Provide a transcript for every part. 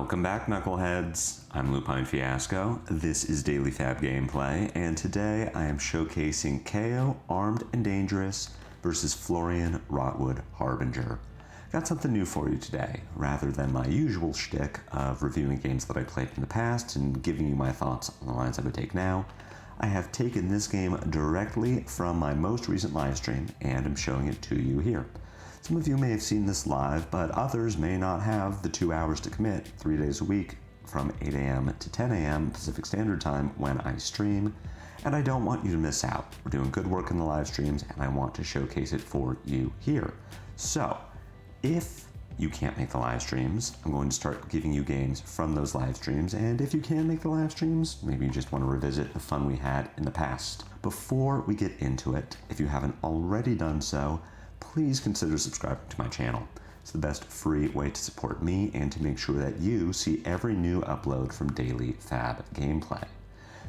Welcome back, Knuckleheads. I'm Lupinefiasco. This is Daily FaB Gameplay, and today I am showcasing Kayo, Armed and Dangerous, versus Florian, Rotwood, Harbinger. Got something new for you today. Rather than my usual shtick of reviewing games that I played in the past and giving you my thoughts on the lines I would take now, I have taken this game directly from my most recent livestream and am showing it to you here. Some of you may have seen this live, but others may not have the 2 hours to commit 3 days a week from 8 a.m. to 10 a.m. Pacific Standard Time when I stream, and I don't want you to miss out. We're doing good work in the live streams, and I want to showcase it for you here. So, if you can't make the live streams, I'm going to start giving you games from those live streams, and if you can make the live streams, maybe you just want to revisit the fun we had in the past. Before we get into it, if you haven't already done so, please consider subscribing to my channel. It's the best free way to support me and to make sure that you see every new upload from Daily FaB Gameplay.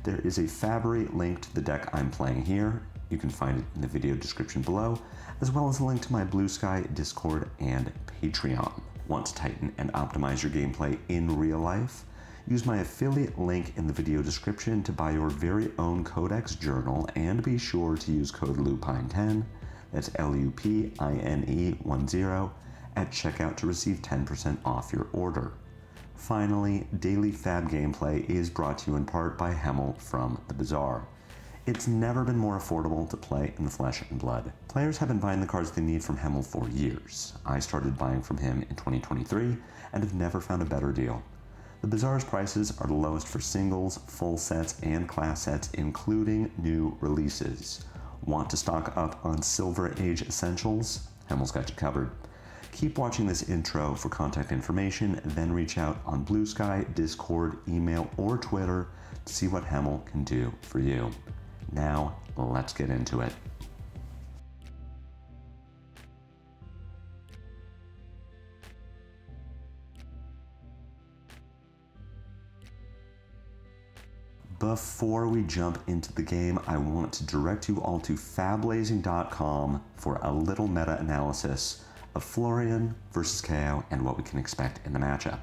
There is a Fabry link to the deck I'm playing here. You can find it in the video description below, as well as a link to my Blue Sky, Discord, and Patreon. Want to tighten and optimize your gameplay in real life? Use my affiliate link in the video description to buy your very own Codex journal, and be sure to use code LUPINE10, that's LUPINE10, at checkout to receive 10% off your order. Finally, Daily FaB Gameplay is brought to you in part by Hemel from The Bazaar. It's never been more affordable to play in the flesh and blood. Players have been buying the cards they need from Hemel for years. I started buying from him in 2023 and have never found a better deal. The Bazaar's prices are the lowest for singles, full sets, and class sets, including new releases. Want to stock up on Silver Age Essentials? Hemel's got you covered. Keep watching this intro for contact information, then reach out on Blue Sky, Discord, email, or Twitter to see what Hemel can do for you. Now, let's get into it. Before we jump into the game, I want to direct you all to Fablazing.com for a little meta-analysis of Florian versus Kayo and what we can expect in the matchup.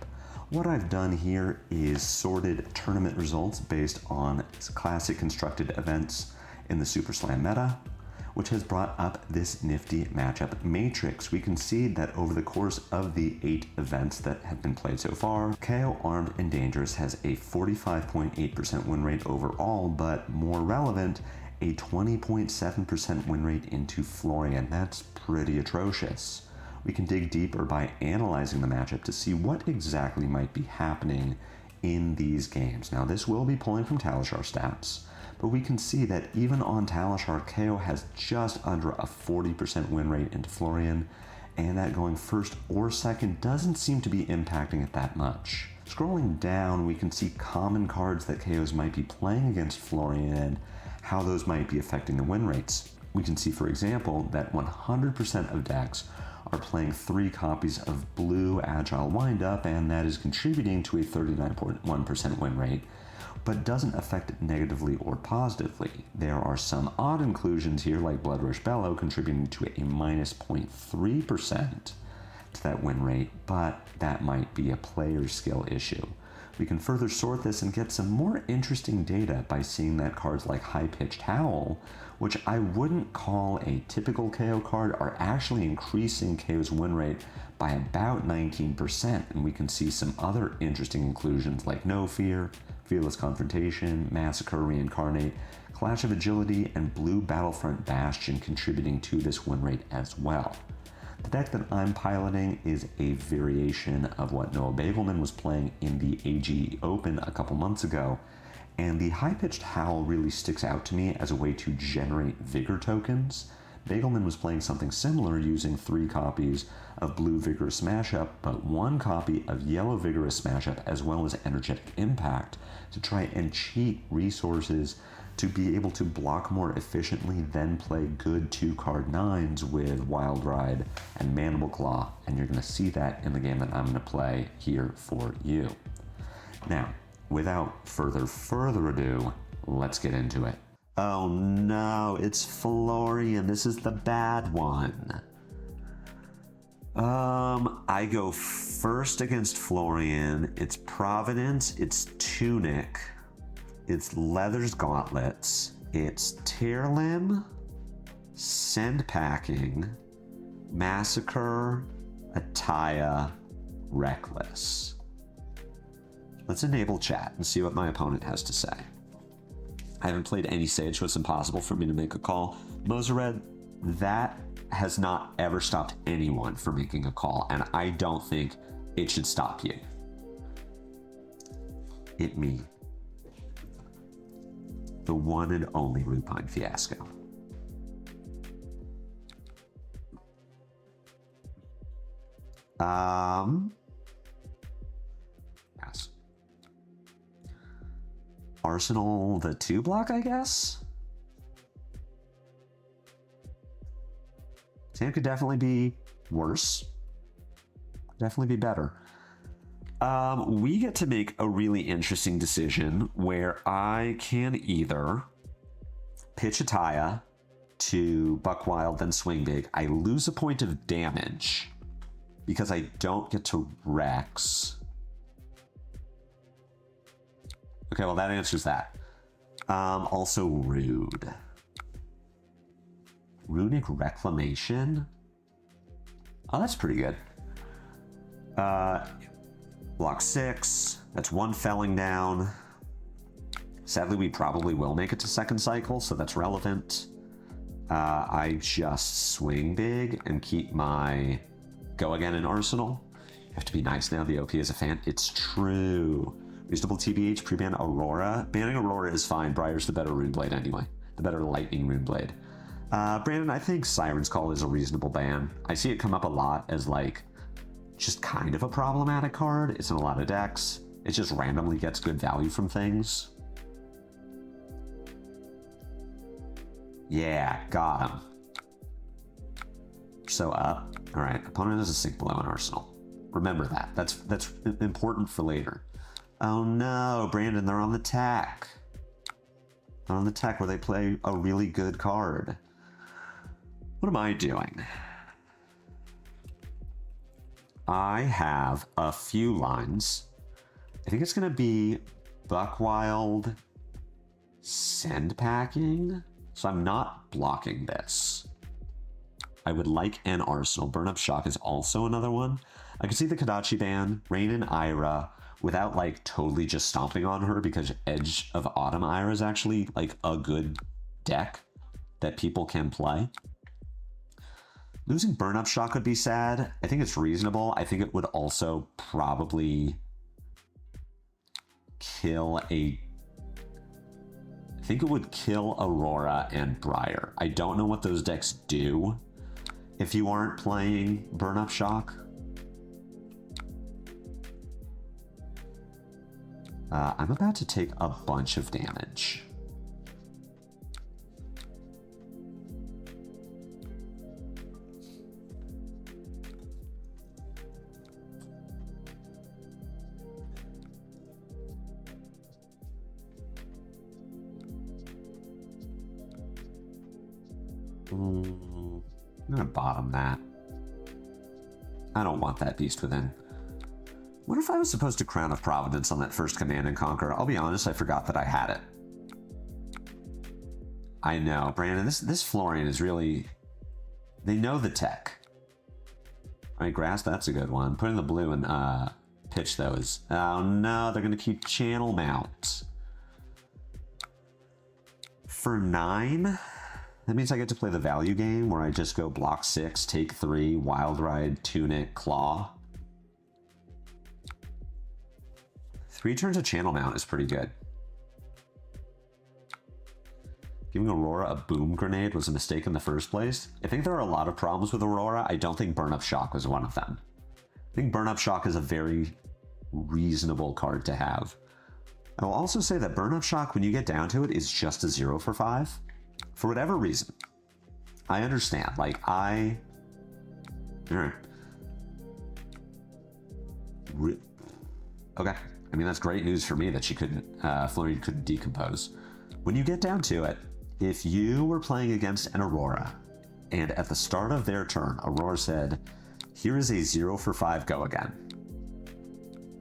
What I've done here is sorted tournament results based on classic constructed events in the Super Slam meta, which has brought up this nifty matchup matrix. We can see that over the course of the 8 events that have been played so far, Kayo, Armed and Dangerous has a 45.8% win rate overall, but more relevant, a 20.7% win rate into Florian. That's pretty atrocious. We can dig deeper by analyzing the matchup to see what exactly might be happening in these games. Now, this will be pulling from Talishar stats, but we can see that even on Talishar, Kayo has just under a 40% win rate into Florian, and that going first or second doesn't seem to be impacting it that much. Scrolling down, we can see common cards that Kayos might be playing against Florian and how those might be affecting the win rates. We can see, for example, that 100% of decks are playing 3 copies of Blue Agile Windup, and that is contributing to a 39.1% win rate, but doesn't affect it negatively or positively. There are some odd inclusions here, like Bloodrush Bellow, contributing to a minus 0.3% to that win rate, but that might be a player skill issue. We can further sort this and get some more interesting data by seeing that cards like High Pitched Howl, which I wouldn't call a typical Kayo card, are actually increasing Kayo's win rate by about 19%, and we can see some other interesting inclusions like No Fear, Fearless Confrontation, Massacre Reincarnate, Clash of Agility, and Blue Battlefront Bastion contributing to this win rate as well. The deck that I'm piloting is a variation of what Noah Bagelman was playing in the AG Open a couple months ago, and the High Pitched Howl really sticks out to me as a way to generate Vigor tokens. Bagelman was playing something similar using 3 copies of Blue Vigorous Smashup, but 1 copy of Yellow Vigorous Smashup, as well as Energetic Impact, to try and cheat resources to be able to block more efficiently, then play good 2-card 9s with Wild Ride and Mandible Claw, and you're going to see that in the game that I'm going to play here for you. Now, without further ado, let's get into it. Oh no, it's Florian. This is the bad one. I go first against Florian. It's Providence, it's Tunic, it's Leather's Gauntlets, it's Tearlim, Send Packing, Massacre, Ataya, Reckless. Let's enable chat and see what my opponent has to say. I haven't played any Sage, so it's impossible for me to make a call. Mosered, that has not ever stopped anyone from making a call, and I don't think it should stop you. It me. The one and only Lupinefiasco. Yes. Arsenal, the 2-block, I guess? Sam could definitely be worse. Definitely be better. We get to make a really interesting decision where I can either pitch Ataya to Buck Wild, then swing big. I lose a point of damage because I don't get to Rex. Okay, well, that answers that. Also rude. Runic Reclamation? Oh, that's pretty good. Block 6. That's 1 felling down. Sadly, we probably will make it to second cycle, so that's relevant. I just swing big and keep my go again in Arsenal. You have to be nice now. The OP is a fan. It's true. Reasonable TBH, pre-ban Aurora. Banning Aurora is fine. Briar's the better Runeblade anyway. The better Lightning Runeblade. Brandon, I think Siren's Call is a reasonable ban. I see it come up a lot as like just kind of a problematic card. It's in a lot of decks. It just randomly gets good value from things. Yeah, got him. So up. All right, opponent has a Sink Below in Arsenal. Remember that. That's important for later. Oh no, Brandon, they're on the tech. They're on the tech where they play a really good card. What am I doing? I have a few lines. I think it's going to be Buckwild Send Packing. So I'm not blocking this. I would like an Arsenal. Burn Up Shock is also another one. I can see the Kadachi ban, Rain and Ira, without like totally just stomping on her, because Edge of Autumn Ira is actually like a good deck that people can play. Losing Burn Up Shock would be sad. I think it's reasonable. I think it would also probably kill a... I think it would kill Aurora and Briar. I don't know what those decks do if you aren't playing Burn Up Shock. I'm about to take a bunch of damage. I'm gonna bottom that. I don't want that Beast Within. What if I was supposed to Crown of Providence on that first Command and Conquer? I'll be honest, I forgot that I had it. I know, Brandon, this Florian is really... They know the tech. Alright, Grass, that's a good one. Putting the blue in pitch, though, is... Oh no, they're gonna keep Channel Mount. For 9... That means I get to play the value game where I just go block 6, take 3, Wild Ride, Tunic, Claw. 3 turns of Channel Mount is pretty good. Giving Aurora a boom grenade was a mistake in the first place. I think there are a lot of problems with Aurora. I don't think Burn Up Shock was one of them. I think Burn Up Shock is a very reasonable card to have. I will also say that Burn Up Shock, when you get down to it, is just a 0 for 5. For whatever reason. I understand. Like, Alright. Okay. I mean, that's great news for me that she couldn't, Florian couldn't decompose. When you get down to it, if you were playing against an Aurora, and at the start of their turn, Aurora said, Here is a 0 for 5 go again.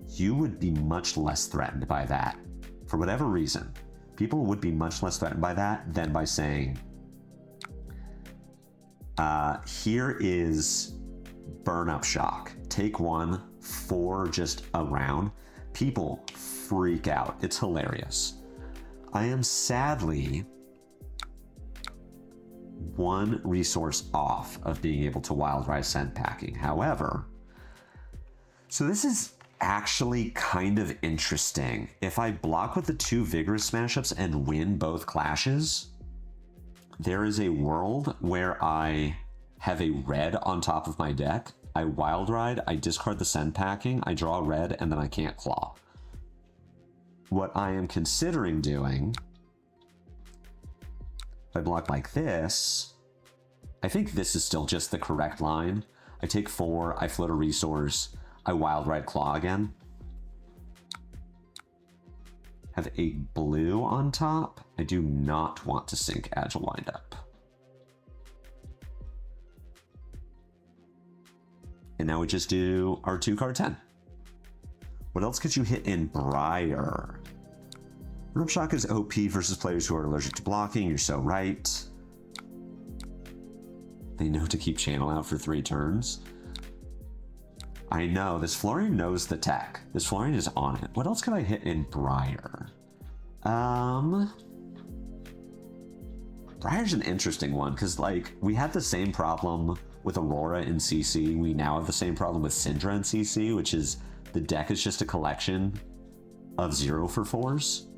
You would be much less threatened by that. For whatever reason, people would be much less threatened by that than by saying, here is burn up shock. Take 1 for just a round. People freak out. It's hilarious. I am sadly 1 resource off of being able to wild ride scent packing. However, so this is actually kind of interesting. If I block with the 2 vigorous smash ups and win both clashes, there is a world where I have a red on top of my deck. I wild ride, I discard the scent packing, I draw a red, and then I can't claw. What I am considering doing, if I block like this, I think this is still just the correct line. I take 4, I float a resource, I wild ride claw again. Have a blue on top. I do not want to sink agile windup. And now we just do our 2 card 10. What else could you hit in Briar? Rope Shock is OP versus players who are allergic to blocking. You're so right. They know to keep channel out for 3 turns. I know, this Florian knows the tech. This Florian is on it. What else can I hit in Briar? Briar's an interesting one, because like, we had the same problem with Aurora in CC. We now have the same problem with Syndra in CC, which is the deck is just a collection of 0 for 4s.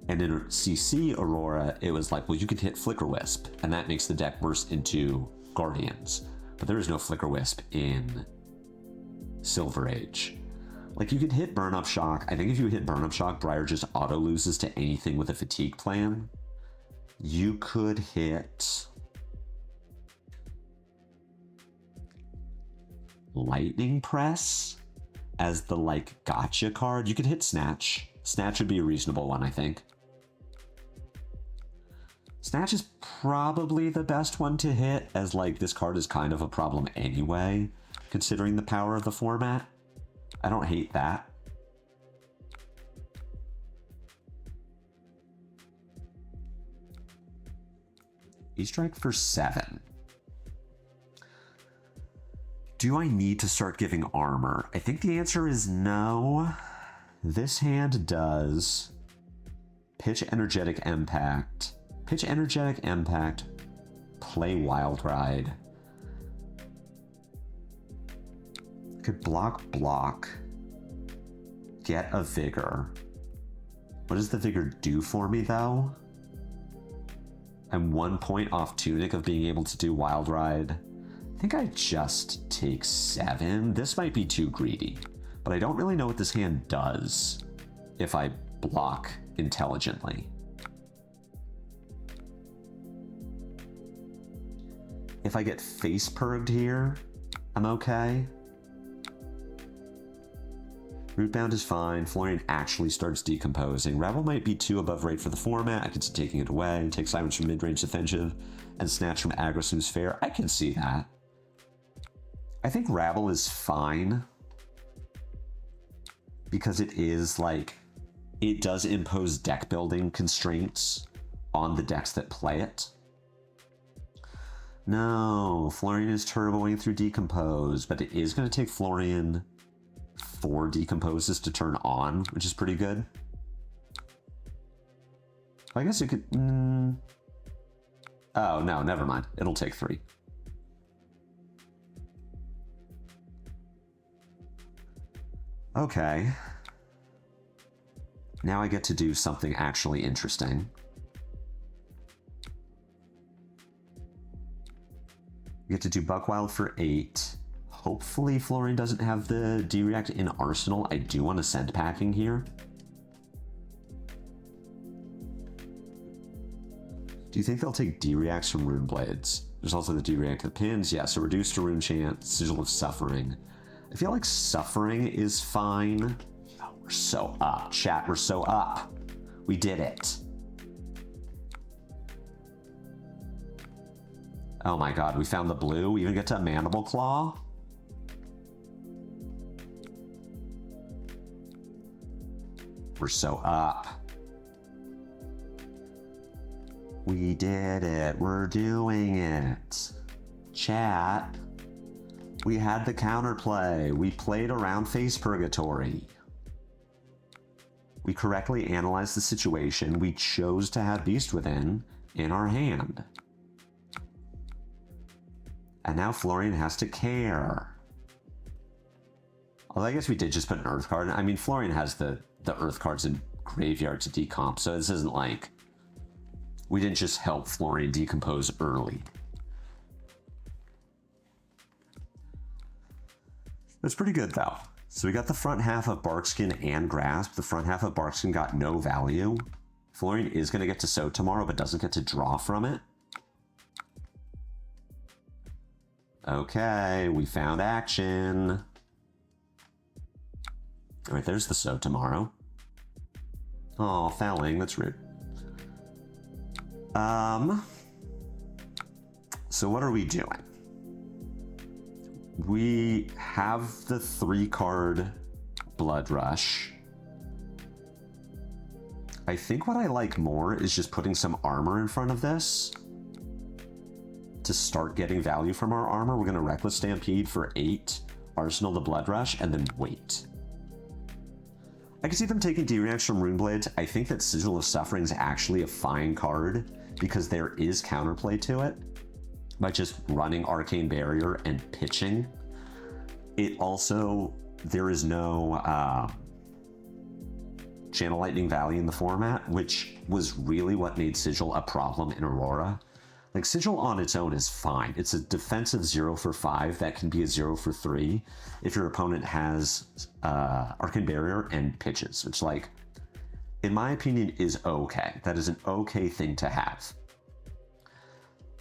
And in CC Aurora, it was like, well, you can hit Flicker Wisp, and that makes the deck burst into Guardians. But there is no Flicker Wisp in Silver Age. Like, you could hit Burn Up Shock. I think if you hit Burn Up Shock, Briar just auto loses to anything with a fatigue plan. You could hit Lightning Press as the, like, gotcha card. You could hit Snatch. Snatch would be a reasonable one, I think. Snatch is probably the best one to hit, as like this card is kind of a problem anyway, considering the power of the format. I don't hate that. E-Strike for 7. Do I need to start giving armor? I think the answer is no. This hand does pitch Energetic Impact. Pitch Energetic Impact, play Wild Ride. Could block, get a Vigor. What does the Vigor do for me though? I'm 1 point off Tunic of being able to do Wild Ride. I think I just take 7. This might be too greedy, but I don't really know what this hand does if I block intelligently. If I get face purged here, I'm okay. Rootbound is fine. Florian actually starts decomposing. Rabble might be 2 above rate for the format. I could see taking it away, take silence from mid-range defensive, and snatch from aggro seems fair. I can see that. I think Rabble is fine because it is like, it does impose deck building constraints on the decks that play it. No, Florian is turboing through Decompose, but it is going to take Florian 4 Decomposes to turn on, which is pretty good. I guess you could... Oh, no, never mind. It'll take 3. Okay. Now I get to do something actually interesting. We get to do Buckwild for 8. Hopefully Florian doesn't have the D-React in Arsenal. I do want to send packing here. Do you think they'll take D-Reacts from Rune Blades? There's also the D-React to the pins. Yeah, so reduce to Rune Chant, Sigil of Suffering. I feel like Suffering is fine. Oh, we're so up. Chat, we're so up. We did it. Oh my god, we found the blue. We even get to Mandible Claw? We're so up. We did it. We're doing it. Chat. We had the counterplay. We played around Face Purgatory. We correctly analyzed the situation. We chose to have Beast Within in our hand. And now Florian has to care. Although I guess we did just put an Earth card. I mean, Florian has the Earth cards in graveyard to decomp, so this isn't like we didn't just help Florian decompose early. That's pretty good though. So we got the front half of Barkskin and Grasp. The front half of Barkskin got no value. Florian is going to get to sow tomorrow, but doesn't get to draw from it. Okay, we found action. All right, there's the sow tomorrow. Oh, fouling, that's rude. So what are we doing? We have the 3-card Blood Rush. I think what I like more is just putting some armor in front of this to start getting value from our armor. We're going to Reckless Stampede for 8, Arsenal the Blood Rush, and then wait. I can see them taking D-Reacts from Runeblades. I think that Sigil of Suffering is actually a fine card because there is counterplay to it by just running Arcane Barrier and pitching. It also, there is no Channel Lightning Valley in the format, which was really what made Sigil a problem in Aurora. Like, Sigil on its own is fine. It's a defensive 0 for 5 that can be a 0 for 3 if your opponent has Arcane Barrier and pitches, which, like, in my opinion, is okay. That is an okay thing to have.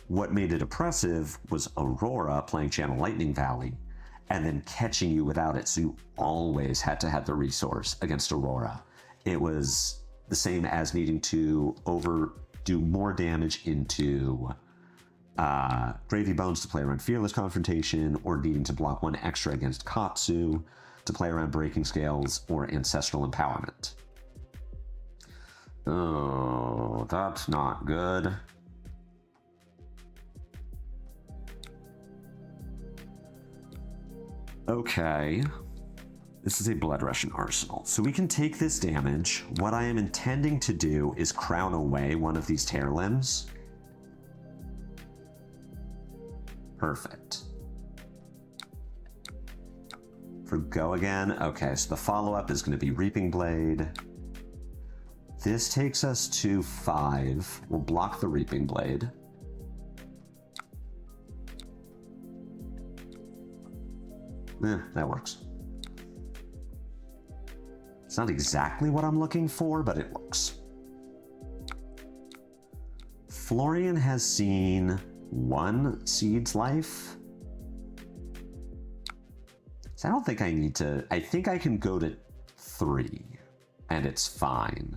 What made it oppressive was Aurora playing Channel Lightning Valley and then catching you without it, so you always had to have the resource against Aurora. It was the same as needing to do more damage into Gravy Bones to play around Fearless Confrontation, or needing to block 1 extra against Katsu to play around Breaking Scales or Ancestral Empowerment. Oh, that's not good. Okay. This is a Blood Rush and Arsenal. So we can take this damage. What I am intending to do is crown away one of these tear limbs. Perfect. For go again. Okay, so the follow-up is going to be Reaping Blade. This takes us to 5. We'll block the Reaping Blade. That works. It's not exactly what I'm looking for, but it works. Florian has seen 1 Seed's life. So I don't think I need to... I think I can go to 3, and it's fine.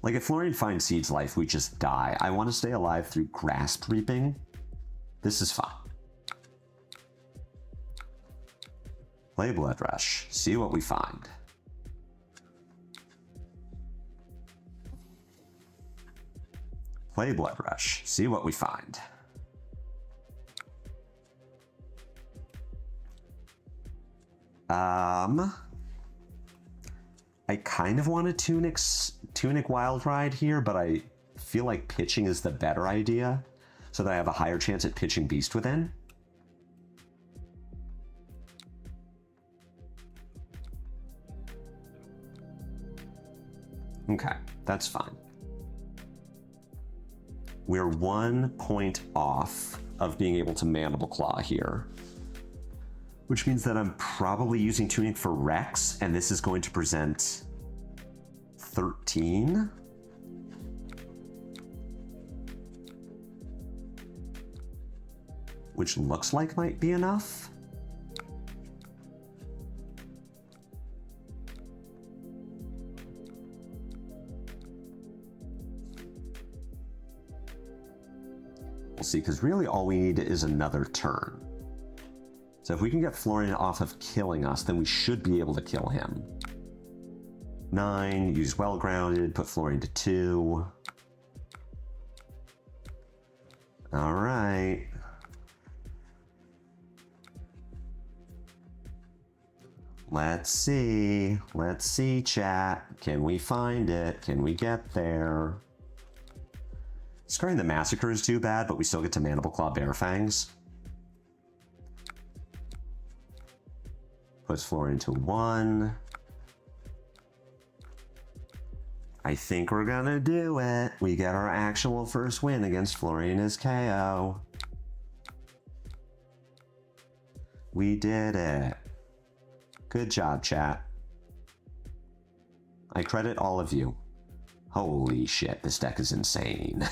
Like, if Florian finds Seed's life, we just die. I want to stay alive through Grasp Reaping. This is fine. Play Blood Rush. See what we find. Play Blood Rush. See what we find. I kind of want a Tunic Wild Ride here, but I feel like pitching is the better idea, so that I have a higher chance at pitching Beast Within. Okay, that's fine. We're 1 point off of being able to Mandible Claw here, which means that I'm probably using Tunic for Rex, and this is going to present 13. Which looks like might be enough. We'll see, because really all we need is another turn. So if we can get Florian off of killing us, then we should be able to kill him. 9, use well grounded, put Florian to 2. All right. Let's see, chat. Can we find it? Can we get there? Scarring the Massacre is too bad, but we still get to Mandible Claw Bearfangs. Puts Florian to 1. I think we're gonna do it. We get our actual first win against Florian as Kayo. We did it. Good job, chat. I credit all of you. Holy shit, this deck is insane.